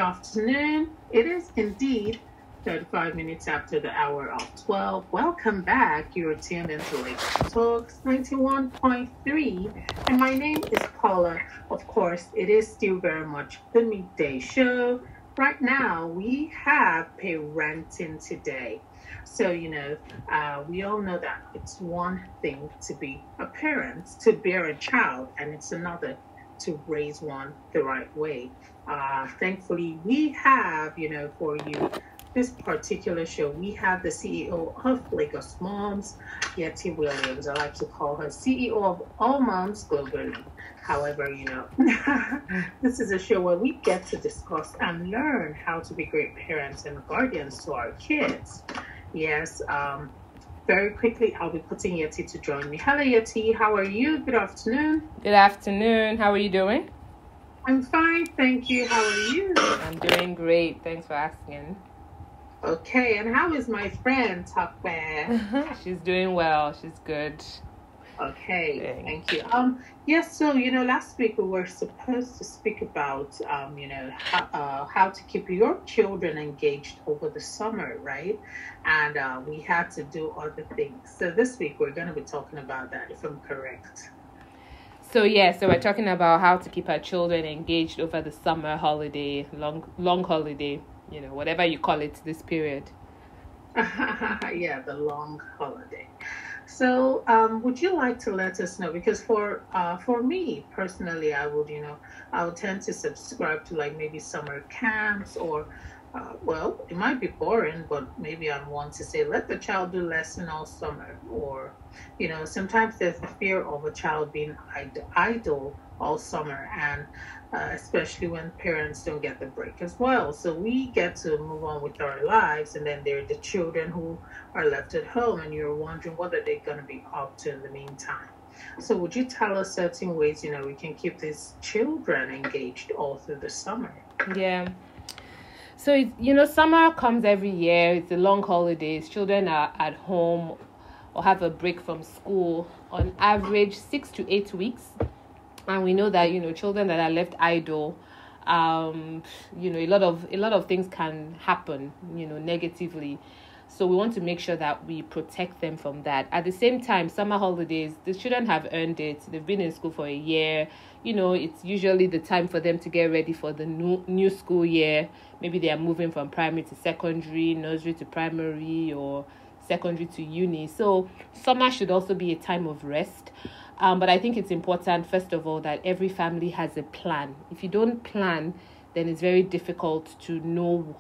afternoon. It is indeed 35 minutes after the hour of 12. Welcome back. You're tuned into Lake Talks 91.3. And my name is Paula. Of course, it is still very much the midday show. Right now, we have parenting today. So, we all know that it's one thing to be a parent, to bear a child, and it's another to raise one the right way. Thankfully, we have, for you this particular show, we have the CEO of Lagos Moms, Yetty Williams. I like to call her CEO of all moms globally. However, this is a show where we get to discuss and learn how to be great parents and guardians to our kids. Yes, very quickly, I'll be putting Yetty to join me. Hello, Yetty. How are you? Good afternoon. Good afternoon. How are you doing? I'm fine, thank you. How are you? I'm doing great. Thanks for asking. Okay, and how is my friend, Tokwe? She's doing well. She's good. Okay, thank you. Yes, so, last week we were supposed to speak about, how to keep your children engaged over the summer, right? And we had to do other things. So this week we're going to be talking about that, if I'm correct. So we're talking about how to keep our children engaged over the summer holiday, long holiday, whatever you call it this period. Yeah, the long holiday. So, would you like to let us know? Because for me personally, I would tend to subscribe to like maybe summer camps or, well, it might be boring, but maybe I want to say let the child do lesson all summer. Or, sometimes there's the fear of a child being idle all summer, and especially when parents don't get the break as well. So we get to move on with our lives, and then there are the children who are left at home, and you're wondering what are they going to be up to in the meantime. So would you tell us certain ways, we can keep these children engaged all through the summer? Yeah. So, summer comes every year. It's a long holidays. Children are at home or have a break from school on average 6 to 8 weeks. And we know that, children that are left idle, a lot of things can happen, negatively. So we want to make sure that we protect them from that. At the same time, summer holidays, the children have earned it. They've been in school for a year. It's usually the time for them to get ready for the new school year. Maybe they are moving from primary to secondary, nursery to primary, or secondary to uni. So summer should also be a time of rest. But I think it's important, first of all, that every family has a plan. If you don't plan, then it's very difficult to know,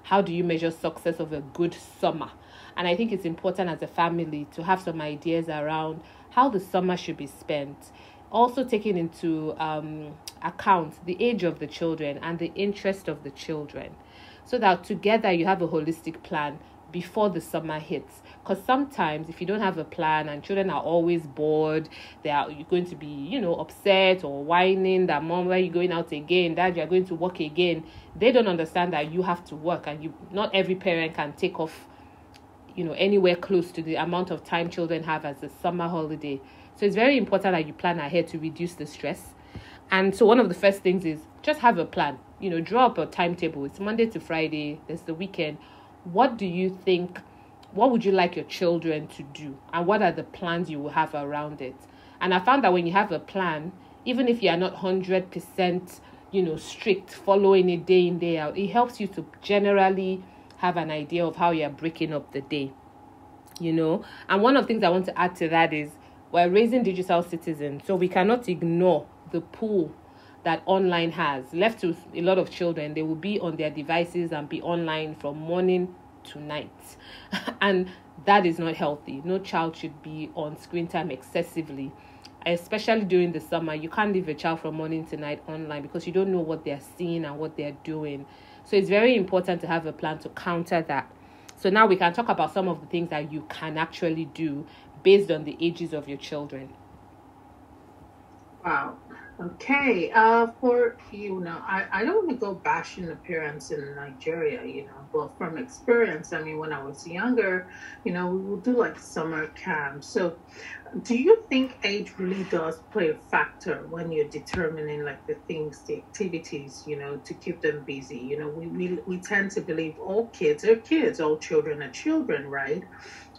how do you measure success of a good summer? And I think it's important as a family to have some ideas around how the summer should be spent. Also taking into account the age of the children and the interest of the children, so that together you have a holistic plan before the summer hits. Because sometimes if you don't have a plan and children are always bored, you're going to be, upset or whining that mom, why are you going out again? Dad, you're going to work again. They don't understand that you have to work, and not every parent can take off, anywhere close to the amount of time children have as a summer holiday. So it's very important that you plan ahead to reduce the stress. And so one of the first things is just have a plan. Draw up a timetable. It's Monday to Friday. There's the weekend. What do you think? What would you like your children to do? And what are the plans you will have around it? And I found that when you have a plan, even if you are not 100%, strict, following it day in, day out, it helps you to generally have an idea of how you're breaking up the day, And one of the things I want to add to that is we're raising digital citizens, so we cannot ignore the pull that online has. Left to a lot of children, they will be on their devices and be online from morning to night. And that is not healthy. No child should be on screen time excessively, especially during the summer. You can't leave a child from morning to night online because you don't know what they're seeing and what they're doing. So it's very important to have a plan to counter that. So now we can talk about some of the things that you can actually do based on the ages of your children. Wow. Okay. For I don't want to go bashing the parents in Nigeria. but from experience, I mean, when I was younger, we would do like summer camp. So do you think age really does play a factor when you're determining like the things, the activities, to keep them busy? We tend to believe all kids are kids, all children are children, right?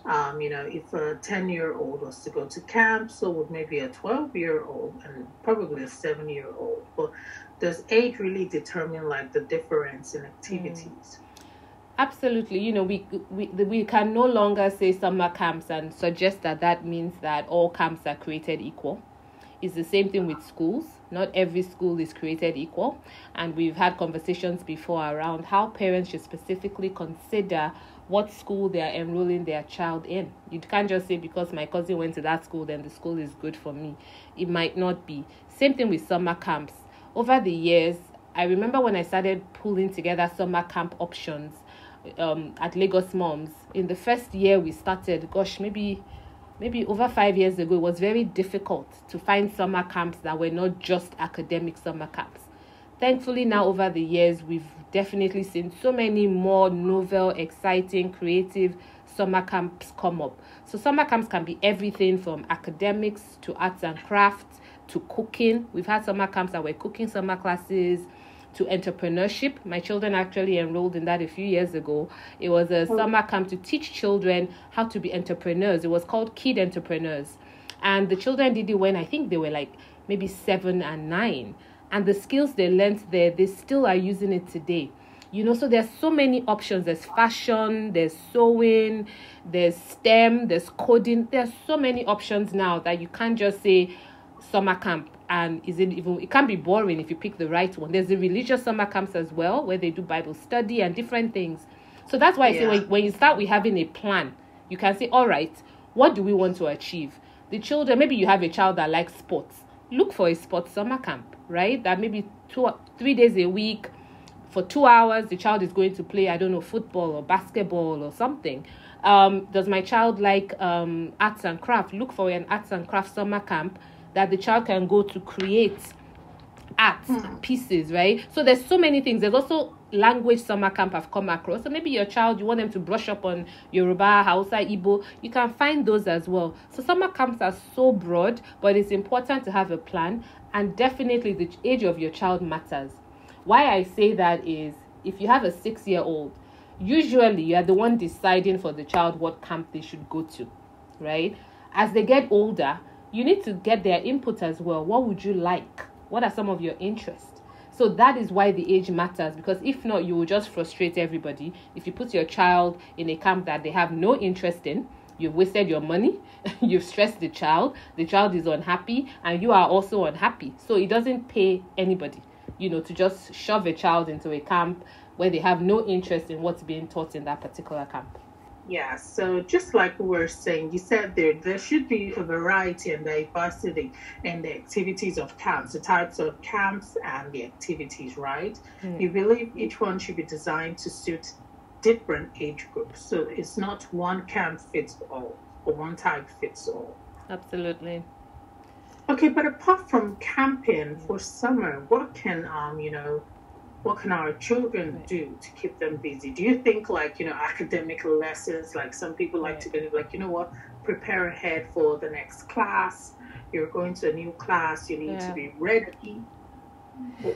If a 10-year-old was to go to camp, so would maybe a 12-year-old and probably a 7-year-old. But does age really determine like the difference in activities? Absolutely. We can no longer say summer camps and suggest that means that all camps are created equal. It's the same thing with schools. Not every school is created equal. And we've had conversations before around how parents should specifically consider what school they are enrolling their child in. You can't just say because my cousin went to that school, then the school is good for me. It might not be. Same thing with summer camps. Over the years, I remember when I started pulling together summer camp options at Lagos Moms. In the first year we started, maybe over 5 years ago, it was very difficult to find summer camps that were not just academic summer camps. Thankfully, now over the years, we've definitely seen so many more novel, exciting, creative summer camps come up. So summer camps can be everything from academics to arts and crafts to cooking. We've had summer camps that were cooking summer classes, to entrepreneurship. My children actually enrolled in that a few years ago. It was a summer camp to teach children how to be entrepreneurs. It was called Kid Entrepreneurs. And the children did it when I think they were like maybe 7 and 9. And the skills they learned there, they still are using it today. So there's so many options. There's fashion, there's sewing, there's STEM, there's coding. There's so many options now that you can't just say summer camp. And it can be boring if you pick the right one. There's the religious summer camps as well, where they do Bible study and different things. So that's why I say when you start with having a plan, you can say, all right, what do we want to achieve? The children, maybe you have a child that likes sports. Look for a sports summer camp, right? That maybe 3 days a week, for 2 hours, the child is going to play, I don't know, football or basketball or something. Does my child like arts and craft? Look for an arts and craft summer camp that the child can go to create art pieces, right? So there's so many things. There's also language summer camp I've come across. So maybe your child, you want them to brush up on Yoruba, Hausa, Igbo. You can find those as well. So summer camps are so broad, but it's important to have a plan. And definitely the age of your child matters. Why I say that is, if you have a 6-year-old, usually you are the one deciding for the child what camp they should go to, right? As they get older, you need to get their input as well. What would you like? What are some of your interests? So that is why the age matters, because if not, you will just frustrate everybody. If you put your child in a camp that they have no interest in, you've wasted your money, you've stressed the child is unhappy, and you are also unhappy. So it doesn't pay anybody, to just shove a child into a camp where they have no interest in what's being taught in that particular camp. Yeah, so just like we were saying, you said there should be a variety and diversity in the activities of camps, the types of camps and the activities, right? You believe each one should be designed to suit different age groups. So it's not one camp fits all or one type fits all. Absolutely. Okay, but apart from camping for summer, what can our children do to keep them busy? Do you think academic lessons, like some people like to believe, prepare ahead for the next class, you're going to a new class, you need to be ready?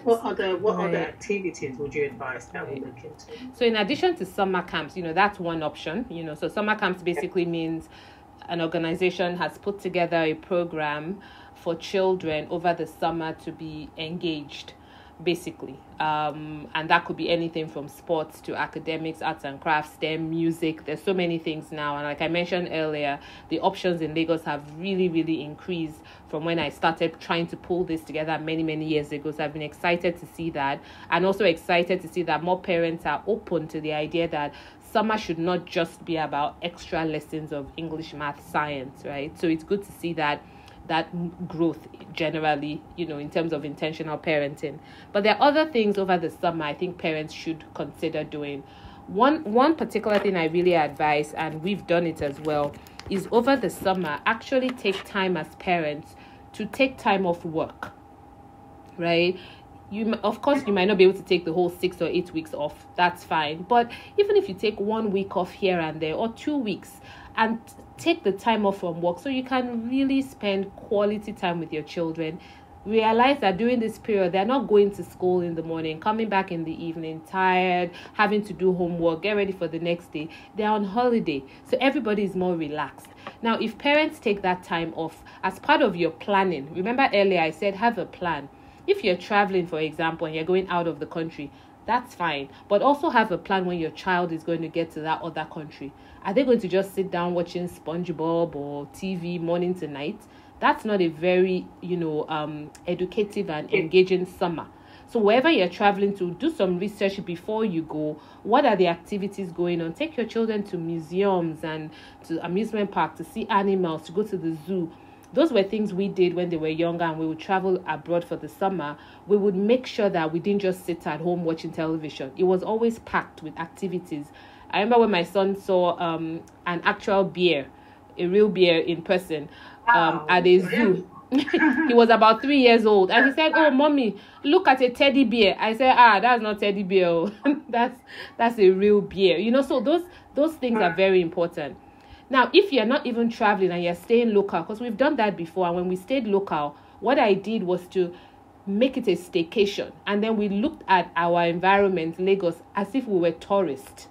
What other activities would you advise that we look into? So in addition to summer camps, that's one option. So summer camps basically means an organization has put together a program for children over the summer to be engaged, basically. And that could be anything from sports to academics, arts and crafts, STEM, music. There's so many things now. And like I mentioned earlier, the options in Lagos have really, really increased from when I started trying to pull this together many, many years ago. So I've been excited to see that, and also excited to see that more parents are open to the idea that summer should not just be about extra lessons of English, math, science, right? So it's good to see that growth generally, in terms of intentional parenting. But there are other things over the summer I think parents should consider doing. One particular thing I really advise, and we've done it as well, is over the summer, actually take time as parents to take time off work, right? Of course, you might not be able to take the whole 6 or 8 weeks off. That's fine. But even if you take 1 week off here and there, or 2 weeks, and take the time off from work so you can really spend quality time with your children, realize that during this period, they're not going to school in the morning, coming back in the evening, tired, having to do homework, get ready for the next day. They're on holiday. So everybody is more relaxed. Now, if parents take that time off as part of your planning, remember earlier I said have a plan. If you're traveling, for example, and you're going out of the country, that's fine. But also have a plan when your child is going to get to that other country. Are they going to just sit down watching SpongeBob or TV morning to night? That's not a very, educative and engaging summer. So wherever you're traveling to, do some research before you go. What are the activities going on? Take your children to museums and to amusement park to see animals, to go to the zoo. Those were things we did when they were younger, and we would travel abroad for the summer. We would make sure that we didn't just sit at home watching television. It was always packed with activities. I remember when my son saw an actual bear, a real bear in person, at a zoo. He was about 3 years old, and he said, "Oh, mommy, look at a teddy bear." I said, "That's not teddy bear. that's a real bear." So those things are very important. Now, if you're not even traveling and you're staying local, because we've done that before, and when we stayed local, what I did was to make it a staycation, and then we looked at our environment, Lagos, as if we were tourists.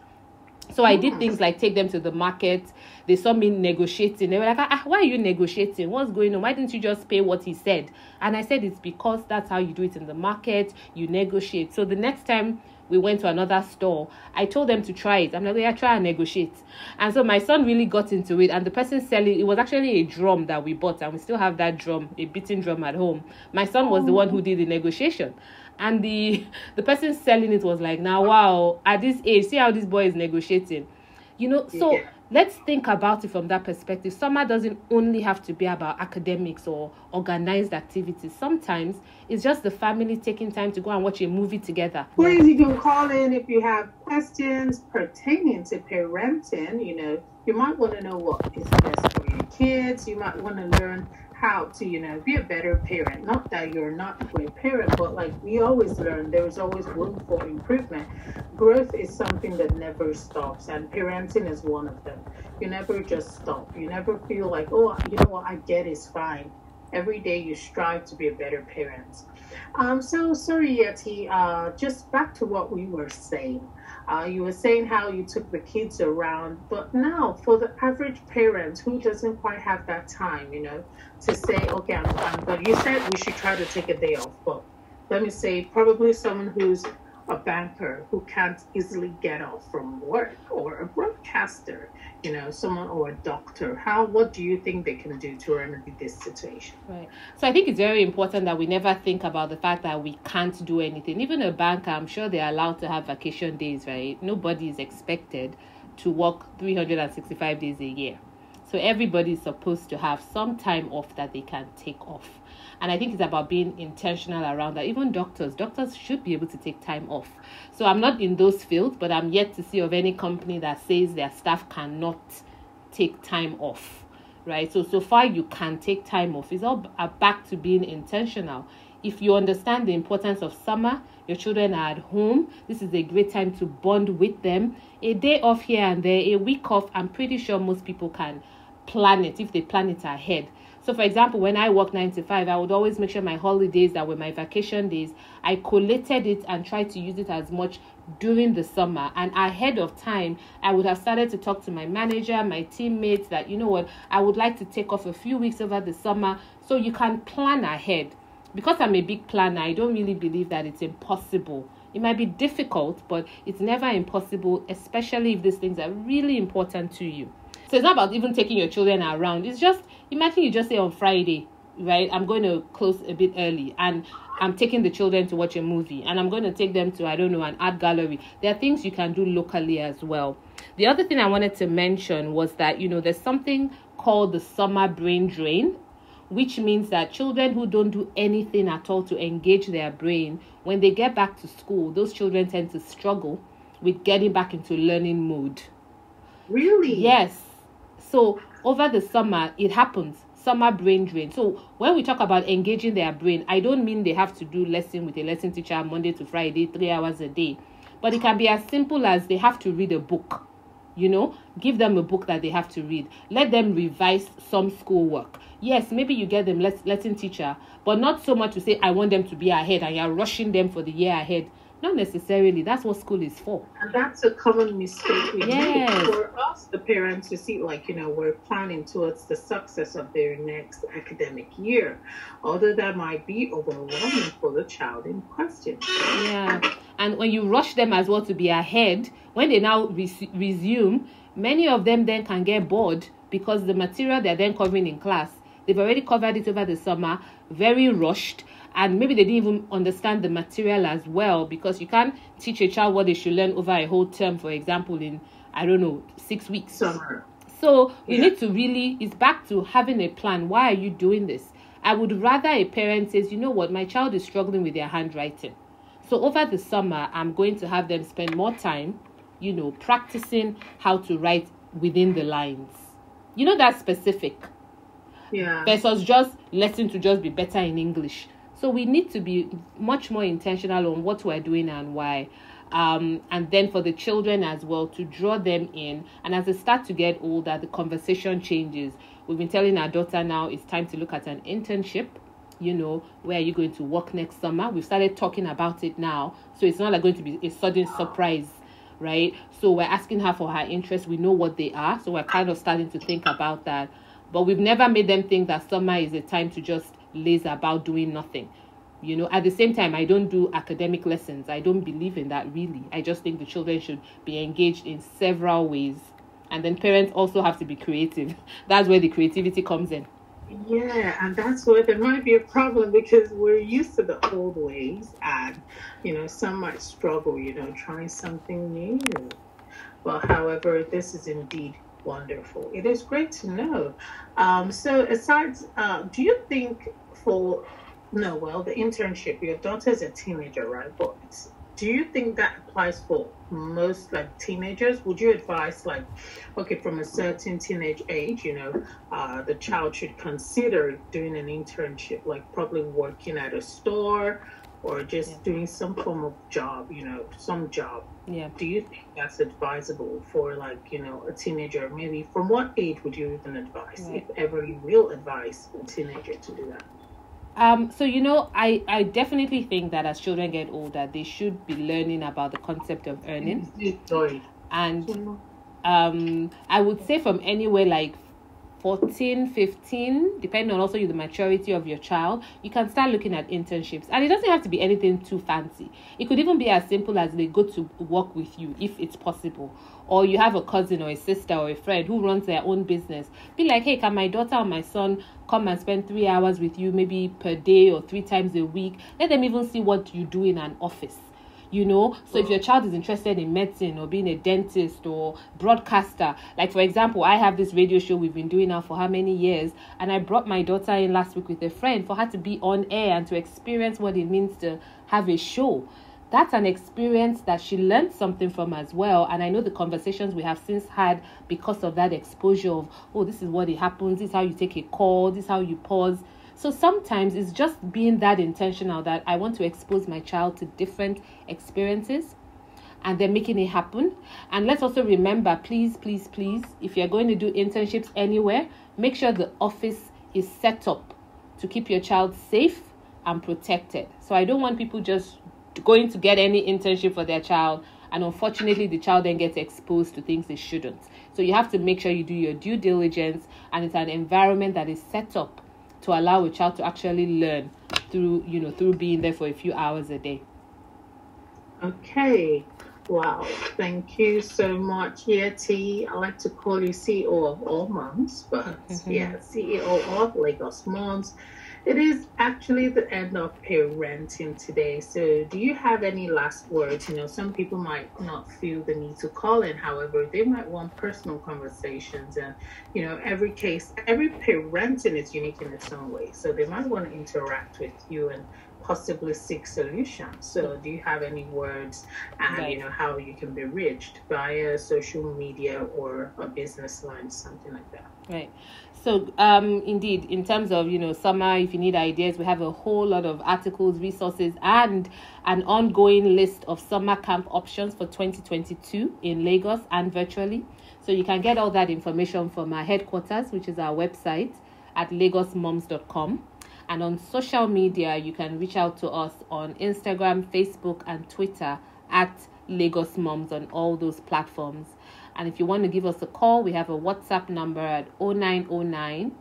So I did things like take them to the market. They saw me negotiating. They were like, why are you negotiating? What's going on? Why didn't you just pay what he said? And I said, it's because that's how you do it in the market. You negotiate. So the next time we went to another store, I told them to try it. I'm like, yeah, try and negotiate. And so my son really got into it. And the person selling, it was actually a drum that we bought. And we still have that drum, a beating drum at home. My son was the one who did the negotiation. And the person selling it was like, now, wow, at this age, see how this boy is negotiating. So let's think about it from that perspective. Summer doesn't only have to be about academics or organized activities. Sometimes it's just the family taking time to go and watch a movie together. Please, you can call in if you have questions pertaining to parenting. You might want to know what is best for your kids. You might want to learn how to, be a better parent. Not that you're not a great parent, but like we always learn, there's always room for improvement. Growth is something that never stops, and parenting is one of them. You never just stop. You never feel like, oh, you know what, I get is fine. Every day you strive to be a better parent. So sorry, Yetty, just back to what we were saying. You were saying how you took the kids around, but now for the average parent who doesn't quite have that time, to say, okay, I'm but you said we should try to take a day off, but let me say probably someone who's a banker who can't easily get off from work, or a broadcaster, someone, or a doctor. What do you think they can do to remedy this situation? Right. So I think it's very important that we never think about the fact that we can't do anything. Even a banker, I'm sure they're allowed to have vacation days, right? Nobody is expected to work 365 days a year. So everybody is supposed to have some time off that they can take off. And I think it's about being intentional around that. Even doctors should be able to take time off. So I'm not in those fields, but I'm yet to see of any company that says their staff cannot take time off, right? So far you can take time off. It's all back to being intentional. If you understand the importance of summer, your children are at home, this is a great time to bond with them. A day off here and there, a week off, I'm pretty sure most people can plan it if they plan it ahead. So, for example, when I work 9 to 5, I would always make sure my holidays that were my vacation days, I collated it and tried to use it as much during the summer. And ahead of time, I would have started to talk to my manager, my teammates, that, I would like to take off a few weeks over the summer. So you can plan ahead. Because I'm a big planner, I don't really believe that it's impossible. It might be difficult, but it's never impossible, especially if these things are really important to you. So it's not about even taking your children around. It's just, imagine you just say on Friday, right, I'm going to close a bit early and I'm taking the children to watch a movie and I'm going to take them to, an art gallery. There are things you can do locally as well. The other thing I wanted to mention was that, there's something called the summer brain drain, which means that children who don't do anything at all to engage their brain, when they get back to school, those children tend to struggle with getting back into learning mode. Really? Yes. So over the summer, it happens. summer brain drain. So when we talk about engaging their brain, I don't mean they have to do lesson with a lesson teacher Monday to Friday, 3 hours a day. But it can be as simple as they have to read a book. Give them a book that they have to read. Let them revise some schoolwork. Yes, maybe you get them lesson teacher, but not so much to say, I want them to be ahead and you're rushing them for the year ahead. Not necessarily. That's what school is for. And that's a common mistake we make. For us, the parents, to see, we're planning towards the success of their next academic year. Although that might be overwhelming for the child in question. Yeah. And when you rush them as well to be ahead, when they now resume, many of them then can get bored because the material they're then covering in class, they've already covered it over the summer, very rushed. And maybe they didn't even understand the material as well, because you can't teach a child what they should learn over a whole term, for example, in, 6 weeks. Summer. So you need to really, it's back to having a plan. Why are you doing this? I would rather a parent says, you know what, my child is struggling with their handwriting. So over the summer, I'm going to have them spend more time, practicing how to write within the lines. That's specific. Yeah. Versus just lesson to just be better in English. So we need to be much more intentional on what we're doing and why. And then for the children as well, to draw them in. And as they start to get older, the conversation changes. We've been telling our daughter now it's time to look at an internship. Where are you going to work next summer? We've started talking about it now. So it's not going to be a sudden surprise, right? So we're asking her for her interests. We know what they are. So we're kind of starting to think about that. But we've never made them think that summer is a time to just laze about doing nothing. At the same time, I don't do academic lessons. I don't believe in that, really. I just think the children should be engaged in several ways. And then parents also have to be creative. That's where the creativity comes in. Yeah, and that's where there might be a problem, because we're used to the old ways, and some might struggle, trying something new. But however, this is indeed wonderful. It is great to know. So aside, do you think the internship, your daughter's a teenager, right? But do you think that applies for most teenagers? Would you advise from a certain teenage age, the child should consider doing an internship, probably working at a store or just doing some form of job, some job? Yeah. Do you think that's advisable for a teenager? Maybe from what age would you even advise, if ever you will advise a teenager to do that? I definitely think that as children get older, they should be learning about the concept of earning. And I would say from anywhere 14, 15, depending on also the maturity of your child, you can start looking at internships. And it doesn't have to be anything too fancy. It could even be as simple as they go to work with you, if it's possible. Or you have a cousin or a sister or a friend who runs their own business. Be like, hey, can my daughter or my son come and spend 3 hours with you, maybe per day or 3 times a week? Let them even see what you do in an office. So if your child is interested in medicine or being a dentist or broadcaster, for example, I have this radio show we've been doing now for how many years, and I brought my daughter in last week with a friend for her to be on air and to experience what it means to have a show. That's an experience that she learned something from as well. And I know the conversations we have since had because of that exposure of, this is what it happens, this is how you take a call, this is how you pause. So sometimes it's just being that intentional that I want to expose my child to different experiences and then making it happen. And let's also remember, please, please, please, if you're going to do internships anywhere, make sure the office is set up to keep your child safe and protected. So I don't want people just going to get any internship for their child, and unfortunately the child then gets exposed to things they shouldn't. So you have to make sure you do your due diligence, and it's an environment that is set up to allow a child to actually learn through being there for a few hours a day. Okay. Wow. Thank you so much, Yetty. I like to call you CEO of all moms, but CEO of Lagos Moms. It is actually the end of parenting today. So do you have any last words? Some people might not feel the need to call in. However, they might want personal conversations. And, every parenting is unique in its own way. So they might want to interact with you and possibly seek solutions. So do you have any words and Right. how you can be reached via social media or a business line, something like that? Right. So, indeed, in terms of, summer, if you need ideas, we have a whole lot of articles, resources, and an ongoing list of summer camp options for 2022 in Lagos and virtually. So you can get all that information from our headquarters, which is our website at lagosmoms.com. And on social media, you can reach out to us on Instagram, Facebook, and Twitter at Lagos Moms on all those platforms. And if you want to give us a call, we have a WhatsApp number at 0909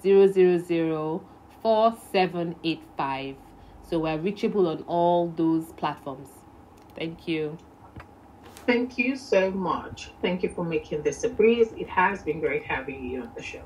000 4785. So we're reachable on all those platforms. Thank you. Thank you so much. Thank you for making this a breeze. It has been great having you on the show.